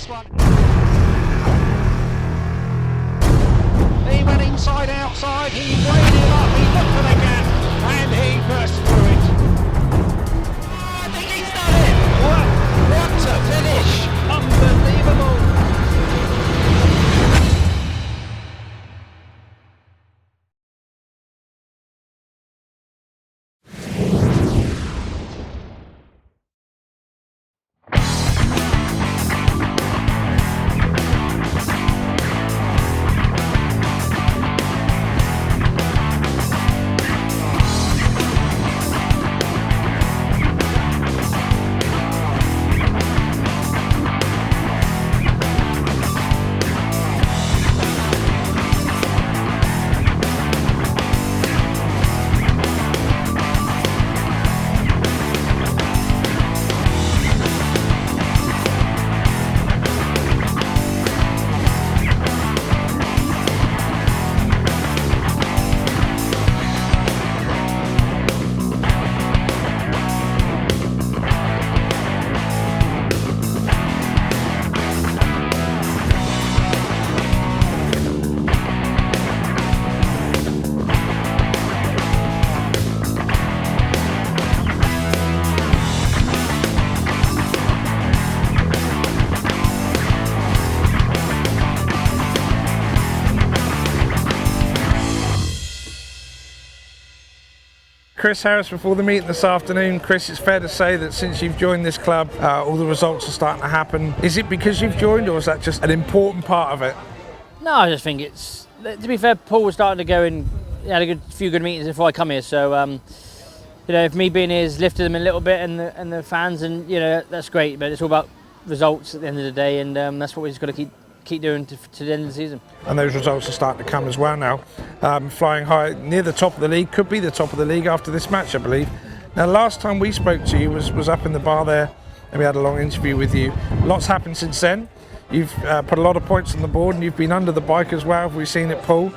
this one. He went inside, outside, he weighed him up, he looked for the gap, and he burst through it. I think he's done it! What a finish! Unbelievable! Chris Harris before the meet this afternoon. Chris, it's fair to say that since you've joined this club, all the results are starting to happen. Is it because you've joined, or is that just an important part of it? No, I just think it's, to be fair, Poole was starting to go and had a few good meetings before I come here, so you know, if me being here has lifted them a little bit, and the fans, and you know, that's great, but it's all about results at the end of the day, and that's what we just got to keep doing to the end of the season. And those results are starting to come as well now. Flying high near the top of the league, could be the top of the league after this match, I believe. Now, last time we spoke to you was up in the bar there, and we had a long interview with you. Lots happened since then. You've put a lot of points on the board, and you've been under the bike as well. We've seen it, Poole.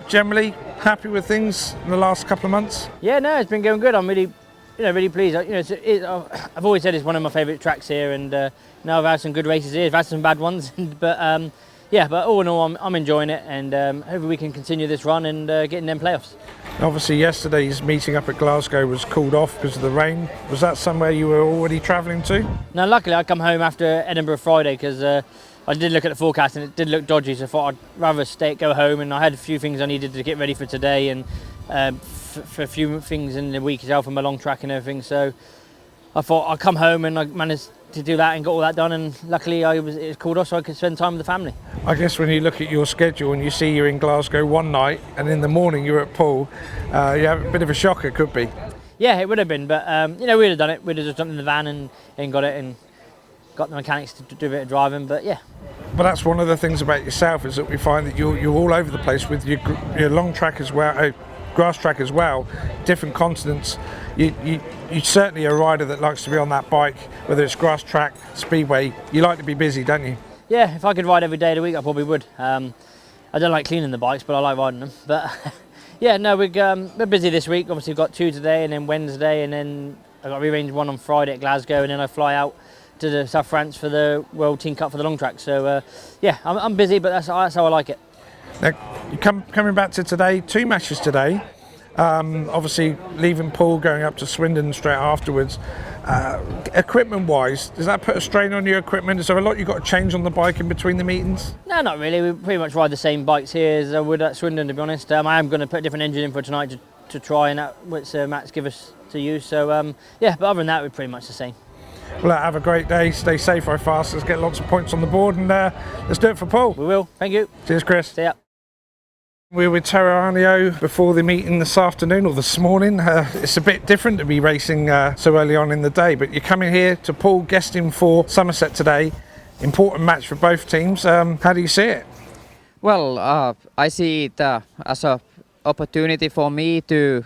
Generally happy with things in the last couple of months? Yeah, no, it's been going good. I'm really, really pleased. You know, I've always said it's one of my favourite tracks here, and now I've had some good races here. I've had some bad ones, but yeah, but all in all, I'm enjoying it, and hopefully we can continue this run and get in them playoffs. Obviously, yesterday's meeting up at Glasgow was called off because of the rain. Was that somewhere you were already travelling to? No, luckily I come home after Edinburgh Friday, because I did look at the forecast and it did look dodgy, so I thought I'd rather go home, and I had a few things I needed to get ready for today, and for a few things in the week as well for my long track and everything, so I thought I'd come home, and I managed to do that and got all that done, and luckily it was called off so I could spend time with the family. I guess when you look at your schedule and you see you're in Glasgow one night and in the morning you're at Poole, you have a bit of a shocker, could be. Yeah, it would have been, but you know, we'd have done it. We'd have just jumped in the van and got it, and got the mechanics to do a bit of driving, but yeah. But that's one of the things about yourself, is that we find that you're all over the place with your long track as well, grass track as well, different continents. You certainly are a rider that likes to be on that bike, whether it's grass track, speedway. You like to be busy, don't you? Yeah, if I could ride every day of the week, I probably would. I don't like cleaning the bikes, but I like riding them. But yeah, no, we're busy this week. Obviously, we've got 2 today, and then Wednesday, and then I've got rearranged one on Friday at Glasgow, and then I fly out to the South France for the World Team Cup for the long track. So yeah, I'm busy, but that's how I like it. Now, you coming back to today, 2 matches today. Obviously, leaving Poole, going up to Swindon straight afterwards. Equipment-wise, does that put a strain on your equipment? Is there a lot you've got to change on the bike in between the meetings? No, not really. We pretty much ride the same bikes here as I would at Swindon, to be honest. I am going to put a different engine in for tonight to try, and that which Matt's give us to use. So yeah, but other than that, we're pretty much the same. Well, have a great day. Stay safe, ride fast. Let's get lots of points on the board, and let's do it for Poole. We will. Thank you. Cheers, Chris. See ya. We're with Tero Aarnio before the meeting this afternoon, or this morning. It's a bit different to be racing so early on in the day, but you're coming here to Poole, guesting for Somerset today. Important match for both teams. How do you see it? Well, I see it as an opportunity for me to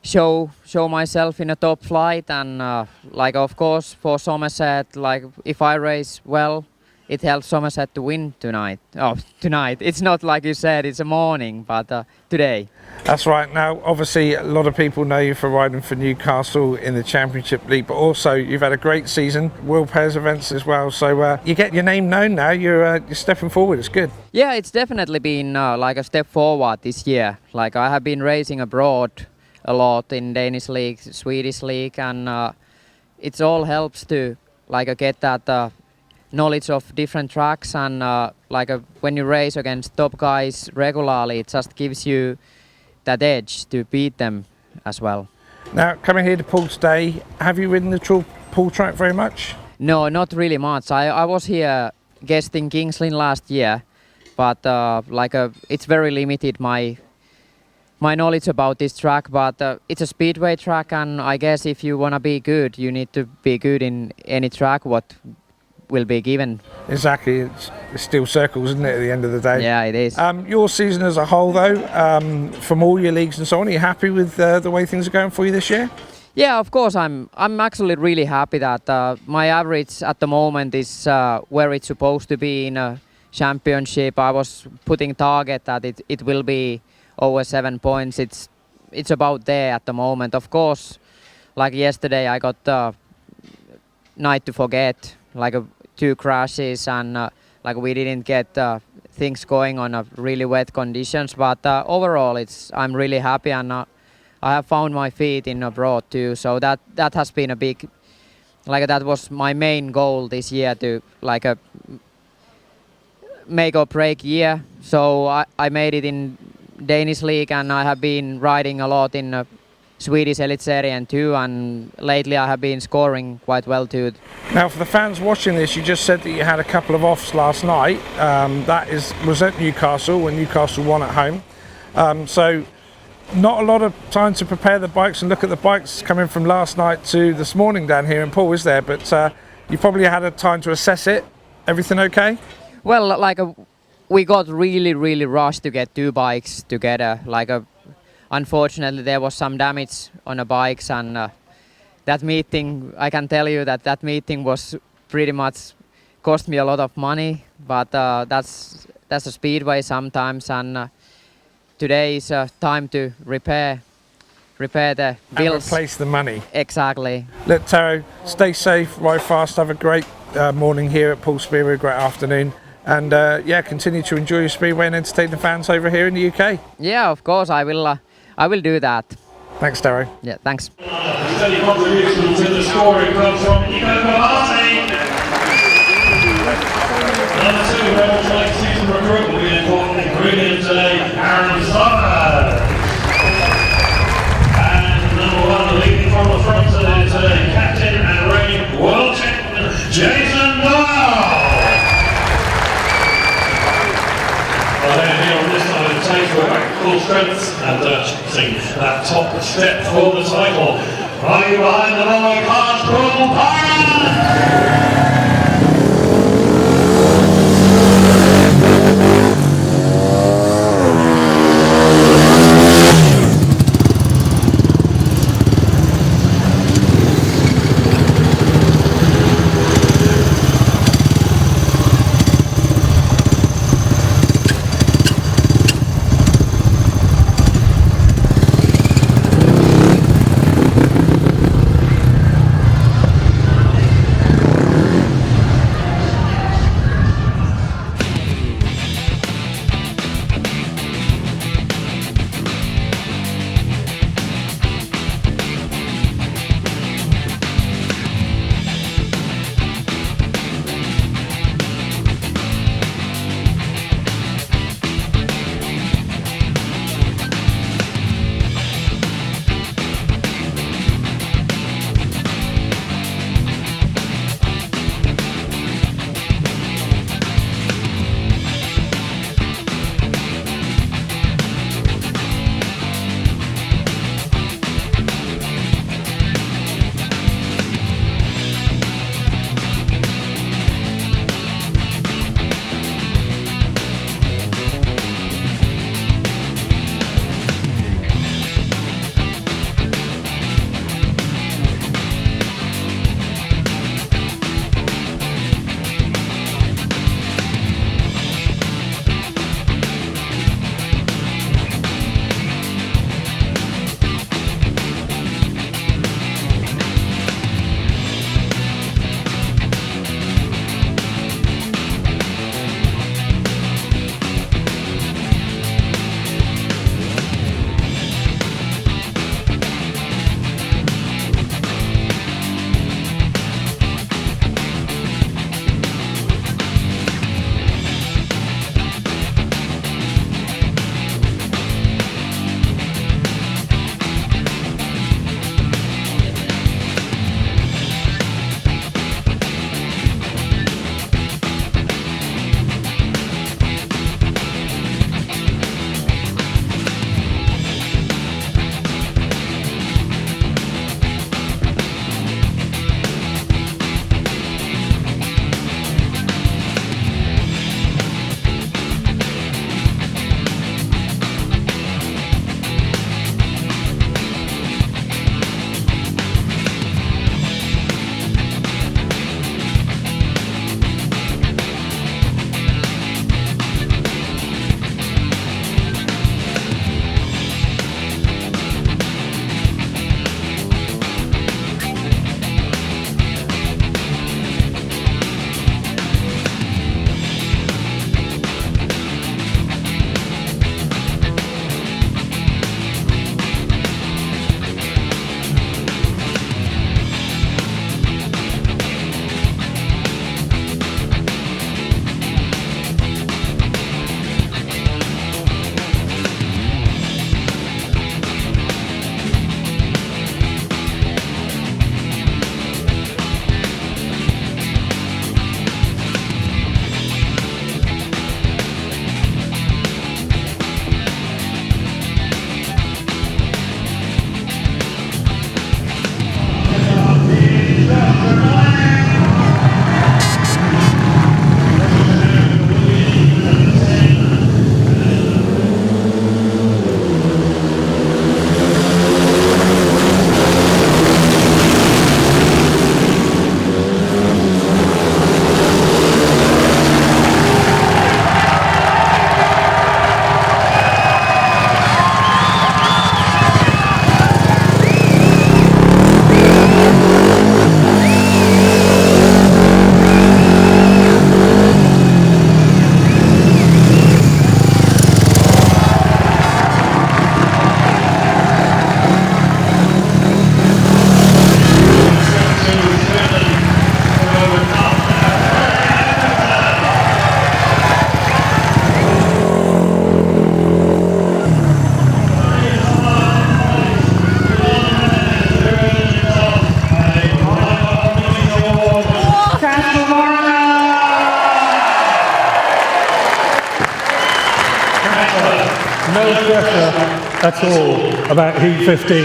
show myself in a top flight, and like, of course, for Somerset, like, if I race well it helps Somerset to win tonight. Oh, tonight. It's not like you said, it's a morning, but today. That's right. Now, obviously, a lot of people know you for riding for Newcastle in the Championship League, but also you've had a great season, World Pairs events as well. So you get your name known now. You're stepping forward. It's good. Yeah, it's definitely been like a step forward this year. Like I have been racing abroad a lot in Danish league, Swedish league, and it all helps to like get that knowledge of different tracks, and when you race against top guys regularly, it just gives you that edge to beat them as well. Now, coming here to Poole today, have you ridden the Poole track very much? No, not really much. I was here guesting King's Lynn last year, but it's very limited my knowledge about this track, but it's a speedway track, and I guess if you want to be good, you need to be good in any track what will be given. Exactly, it's still circles, isn't it, at the end of the day? Yeah, it is. Your season as a whole, though, from all your leagues and so on, are you happy with the way things are going for you this year? Yeah, of course, I'm actually really happy that my average at the moment is where it's supposed to be in a championship. I was putting target that it will be over 7 points. It's about there at the moment. Of course, like yesterday I got night to forget, like 2 crashes, and we didn't get things going on really wet conditions, but overall I'm really happy, and I have found my feet in abroad too, so that has been a big, that was my main goal this year, to make or break year. So I made it in Danish league, and I have been riding a lot in Swedish Elitserien too, and lately I have been scoring quite well too. Now, for the fans watching this, you just said that you had a couple of offs last night. That was at Newcastle when Newcastle won at home. So not a lot of time to prepare the bikes and look at the bikes coming from last night to this morning down here in Poole, is there? But you probably had a time to assess it. Everything okay? Well, we got really rushed to get 2 bikes together. Unfortunately, there was some damage on the bikes, and that meeting, I can tell you that meeting was pretty much cost me a lot of money, but that's a speedway sometimes, and today is time to repair the bills. And replace the money. Exactly. Look, Tero, stay safe, ride fast, have a great morning here at Poole Speedway, great afternoon. And continue to enjoy your speedway and entertain the fans over here in the UK. Yeah, of course, I will do that. Thanks, Tero. Yeah, thanks. Steady contribution to the scoring comes from Nicolai. Number 2, Rebels late season recruit will be an important ingredient today, Aarnio. And number 1, the leading from the front today, captain and reigning world champion, Jason Doyle. Well, here on this side of the table, we're back full strength and chasing that top step for the title. Right behind the lower class, Poole Pirates! That's all about Heat 15.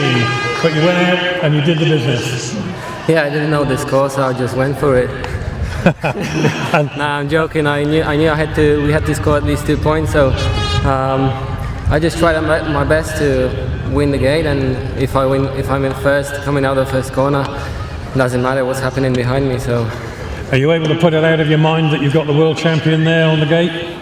But you went out and you did the business. Yeah, I didn't know the score, so I just went for it. Nah, I'm joking. I knew we had to score at least 2 points, so I just tried my best to win the gate, and if I'm in first, coming out of the first corner, doesn't matter what's happening behind me. So, are you able to put it out of your mind that you've got the world champion there on the gate?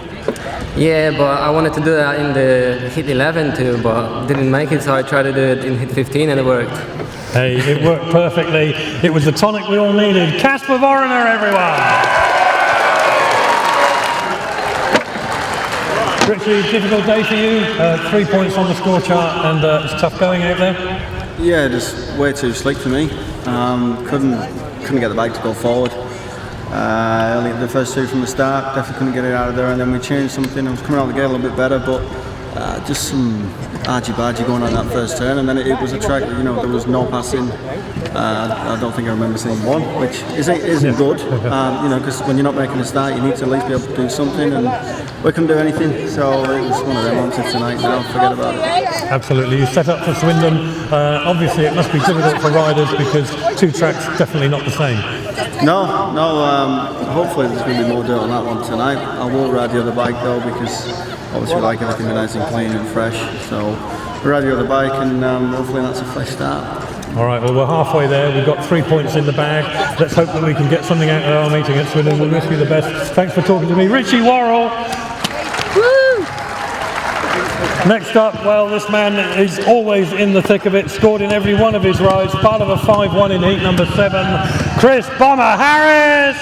Yeah, but I wanted to do that in the Heat 11 too, but didn't make it, so I tried to do it in Heat 15 and it worked. Hey, it worked perfectly. It was the tonic we all needed. Kacper Wroyna, everyone! Richie, difficult day for you. 3 points on the score chart, and it's tough going out there. Yeah, just way too slick for me. Couldn't get the bike to go forward. Only the first two from the start, definitely couldn't get it out of there, and then we changed something. I was coming out of the gate a little bit better, but just some argy-bargy going on that first turn, and then it was a track, you know, there was no passing. I don't think I remember seeing one, which isn't good, you know, because when you're not making a start, you need to at least be able to do something, and we couldn't do anything, so it was one of them ones tonight. Now forget about it. Absolutely. You set up for Swindon. Obviously, it must be difficult for riders because two tracks definitely not the same. No. Hopefully there's going to be more dirt on that one tonight. I will ride the other bike though, because obviously we like everything nice and clean and fresh. So we'll ride the other bike, and hopefully that's a fresh start. All right, well, we're halfway there. We've got 3 points in the bag. Let's hope that we can get something out of our meeting at Swindon. We wish you the best. Thanks for talking to me. Richie Worrall. Next up, well, this man is always in the thick of it, scored in every one of his rides, part of a 5-1 in heat number 7, Chris Bomber Harris!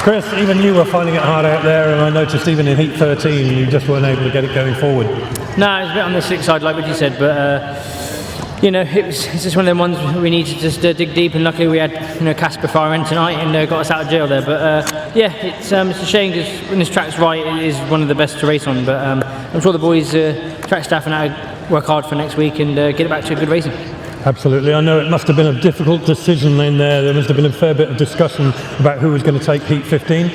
Chris, even you were finding it hard out there, and I noticed even in heat 13 you just weren't able to get it going forward. No, it's a bit on the slick side, like Richie said, but you know, it's just one of them ones we need to just dig deep, and luckily we had, you know, Kacper firing tonight and got us out of jail there. But yeah, it's a shame because when this track's right, it is one of the best to race on. But I'm sure the boys, track staff, and now work hard for next week and get it back to good racing. Absolutely. I know it must have been a difficult decision in there. There must have been a fair bit of discussion about who was going to take heat 15.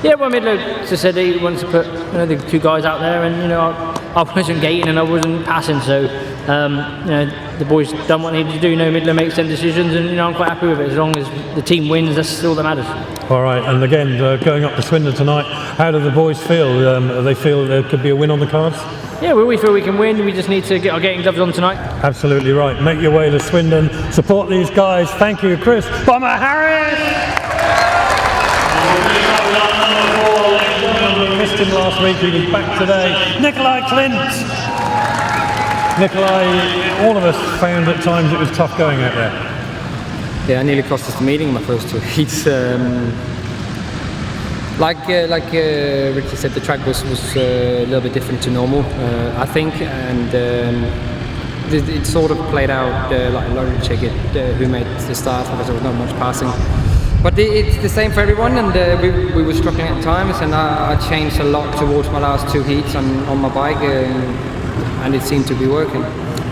Yeah, well, Midlow just said he wants to put, you know, the two guys out there, and you know, I wasn't gating and I wasn't passing, so you know, the boys done what they needed to do. You know, Midlow makes them decisions, and you know, I'm quite happy with it. As long as the team wins, that's all that matters. All right, and again, going up to Swindon tonight, how do the boys feel? They feel there could be a win on the cards? Yeah, we feel we can win. We just need to get our gating gloves on tonight. Absolutely right. Make your way to Swindon. Support these guys. Thank you, Chris Bomber Harris. We missed him last week. He was back today. Nicolai Klindt. Nicolai, all of us found at times it was tough going out there. Yeah, I nearly cost us the meeting in my first two heats. Like Richie said, the track was a little bit different to normal, I think, and it sort of played out like a lottery ticket who made the start, because there was not much passing. But it's the same for everyone, and we were struggling at times, and I changed a lot towards my last two heats on my bike, and it seemed to be working.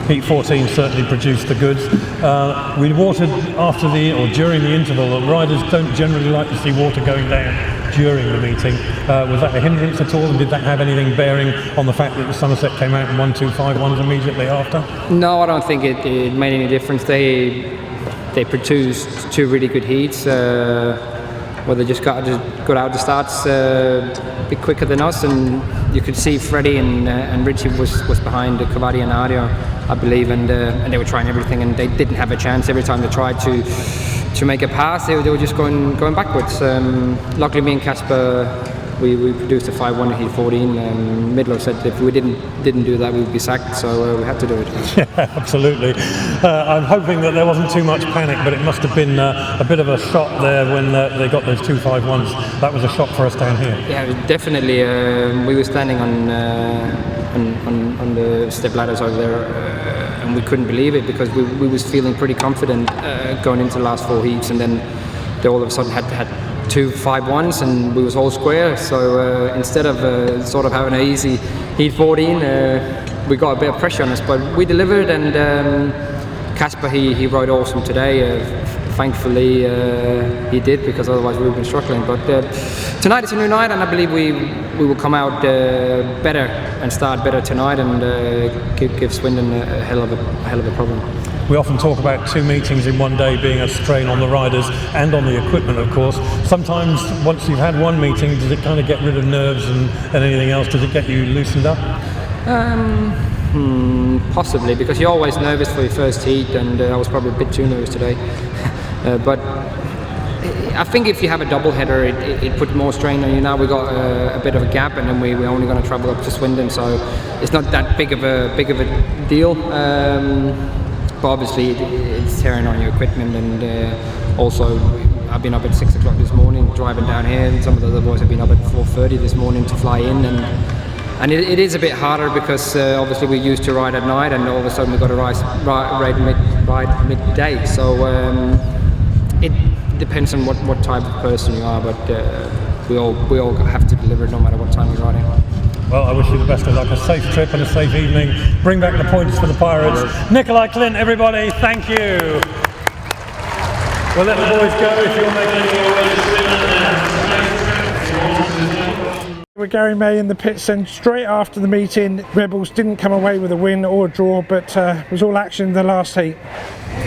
Heat 14 certainly produced the goods. We watered after during the interval. Riders don't generally like to see water going down during the meeting. Was that a hindrance at all, and did that have anything bearing on the fact that the Somerset came out in 1-2-5-1s immediately after? No, I don't think it made any difference. They produced two really good heats. Where they just got out the starts a bit quicker than us, and you could see Freddie and Richie was behind Kacper and Aarnio, I believe, and they were trying everything, and they didn't have a chance. Every time they tried to make a pass, they were just going backwards. Luckily, me and Kacper, we produced a 5-1 in heat 14, and Midlow said if we didn't do that, we would be sacked, so we had to do it. Yeah, absolutely. I'm hoping that there wasn't too much panic, but it must have been a bit of a shock there when they got those 2 5-1s. That was a shock for us down here. Yeah, definitely. We were standing on the step ladders over there, and we couldn't believe it, because we was feeling pretty confident going into the last 4 heats, and then they all of a sudden had 2 5-1s, and we was all square. So instead of sort of having an easy heat 14, we got a bit of pressure on us, but we delivered, and Kacper he rode awesome today. thankfully he did, because otherwise we would have been struggling. But tonight is a new night, and I believe we will come out better and start better tonight, and give Swindon a hell of a problem. We often talk about 2 meetings in one day being a strain on the riders and on the equipment, of course. Sometimes once you've had one meeting, does it kind of get rid of nerves and anything else? Does it get you loosened up? Possibly, because you're always nervous for your first heat, and I was probably a bit too nervous today. But I think if you have a double header, it put more strain on you. Now we got a bit of a gap, and then we're only going to travel up to Swindon, so it's not that big of a deal. But obviously it's tearing on your equipment, and also I've been up at 6 o'clock this morning driving down here, and some of the other boys have been up at 4:30 this morning to fly in, and it is a bit harder because obviously we're used to ride at night, and all of a sudden we've got to ride midday. So it depends on what type of person you are, but we all have to deliver no matter what time we're riding. Well, I wish you the best of luck, a safe trip and a safe evening. Bring back the points for the Pirates. Nicolai, Klindt, everybody, thank you. We'll let the boys go if you're making your way to Swindon. With Garry May in the pits, and straight after the meeting, Rebels didn't come away with a win or a draw, but it was all action in the last heat.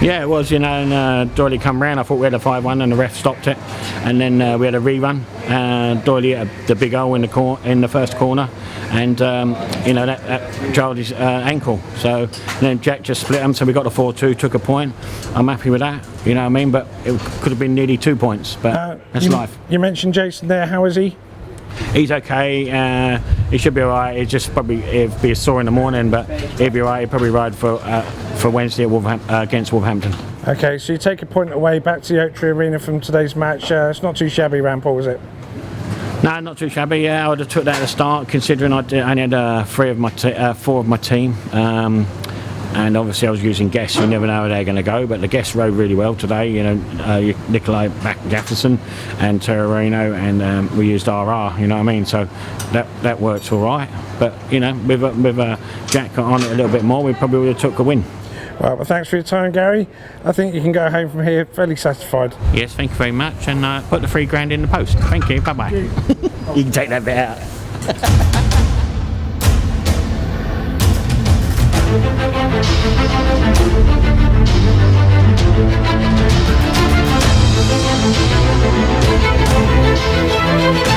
Yeah, it was, you know, and Doyley come round. I thought we had a 5-1 and the ref stopped it, and then we had a rerun. Doyley had the big hole in the first corner, and you know, that jarred his ankle. So then Jack just split them, so we got the 4-2, took a point. I'm happy with that, you know what I mean, but it could have been nearly 2 points, but that's life. You mentioned Jason there, how is he? He's okay, he should be alright. He'd just probably be sore in the morning, but he'll be alright. He'll probably ride for Wednesday at against Wolverhampton. Okay, so you take a point away back to the Oak Tree Arena from today's match. It's not too shabby, Rampol, is it? No, not too shabby. Yeah, I would have took that at the start, considering I only had 4 of my team. And obviously I was using guests, you never know how they're going to go, but the guests rode really well today, you know, Nicolai back Jefferson and Tero, and we used RR, you know what I mean, so that works all right, but you know, with Jack on it a little bit more, we probably would have took a win. Right, well, thanks for your time, Garry. I think you can go home from here fairly satisfied. Yes, thank you very much, and put the $3,000 in the post. Thank you, bye-bye. You can take that bit out. We'll be right back.